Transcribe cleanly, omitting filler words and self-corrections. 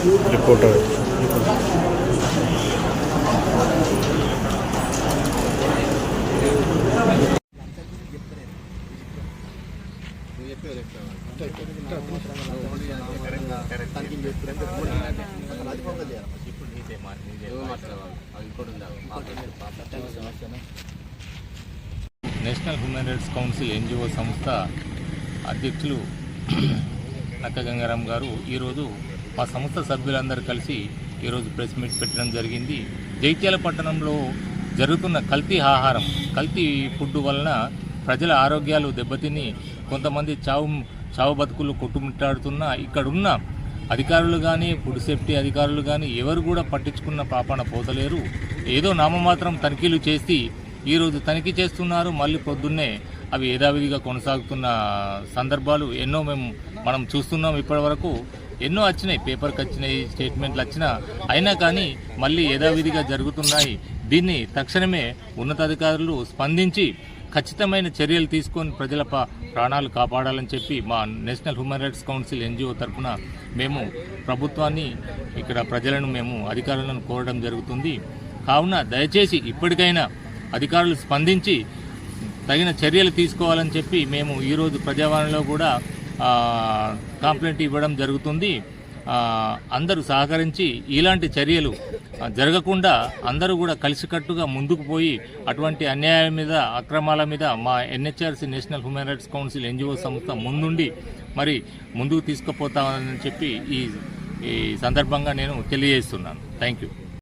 Reporter national human rights council NGO సంస్థ అధ్యక్షులు నక్క గంగారాం గారు ఈరోజు మా సంస్థ సభ్యులందరూ కలిసి ఈరోజు ప్రెస్ మీట్ పెట్టడం జరిగింది. జగిత్యాల పట్టణంలో జరుగుతున్న కల్తీ ఆహారం, కల్తీ ఫుడ్ వలన ప్రజల ఆరోగ్యాలు దెబ్బతిని కొంతమంది చావు బతుకులు కొట్టుమిట్టాడుతున్నా ఇక్కడున్న అధికారులు కానీ ఫుడ్ సేఫ్టీ అధికారులు కానీ ఎవరు కూడా పట్టించుకున్న పాపాన పోతలేరు. ఏదో నామమాత్రం తనిఖీలు చేసి ఈరోజు తనిఖీ చేస్తున్నారు, మళ్ళీ పొద్దున్నే అవి యథావిధిగా కొనసాగుతున్న సందర్భాలు ఎన్నో మనం చూస్తున్నాం. ఇప్పటివరకు ఎన్నో వచ్చినాయి, పేపర్కి వచ్చినాయి, స్టేట్మెంట్లు వచ్చినా అయినా కానీ మళ్ళీ యథావిధిగా జరుగుతున్నాయి. దీన్ని తక్షణమే ఉన్నతాధికారులు స్పందించి ఖచ్చితమైన చర్యలు తీసుకొని ప్రజల ప్రాణాలు కాపాడాలని చెప్పి మా national human rights council NGO తరఫున మేము ప్రభుత్వాన్ని, ఇక్కడ ప్రజలను, మేము అధికారులను కోరడం జరుగుతుంది. కావున దయచేసి ఇప్పటికైనా అధికారులు స్పందించి తగిన చర్యలు తీసుకోవాలని చెప్పి మేము ఈరోజు ప్రజావాణిలో కూడా కంప్లైంట్ ఇవ్వడం జరుగుతుంది. అందరూ సహకరించి ఇలాంటి చర్యలు జరగకుండా అందరూ కూడా కలిసికట్టుగా ముందుకు పోయి అటువంటి అన్యాయాల మీద, అక్రమాల మీద మా NHRC national human rights council NGO సంస్థ ముందుండి మరి ముందుకు తీసుకుపోతామని చెప్పి ఈ సందర్భంగా నేను తెలియజేస్తున్నాను. Thank you.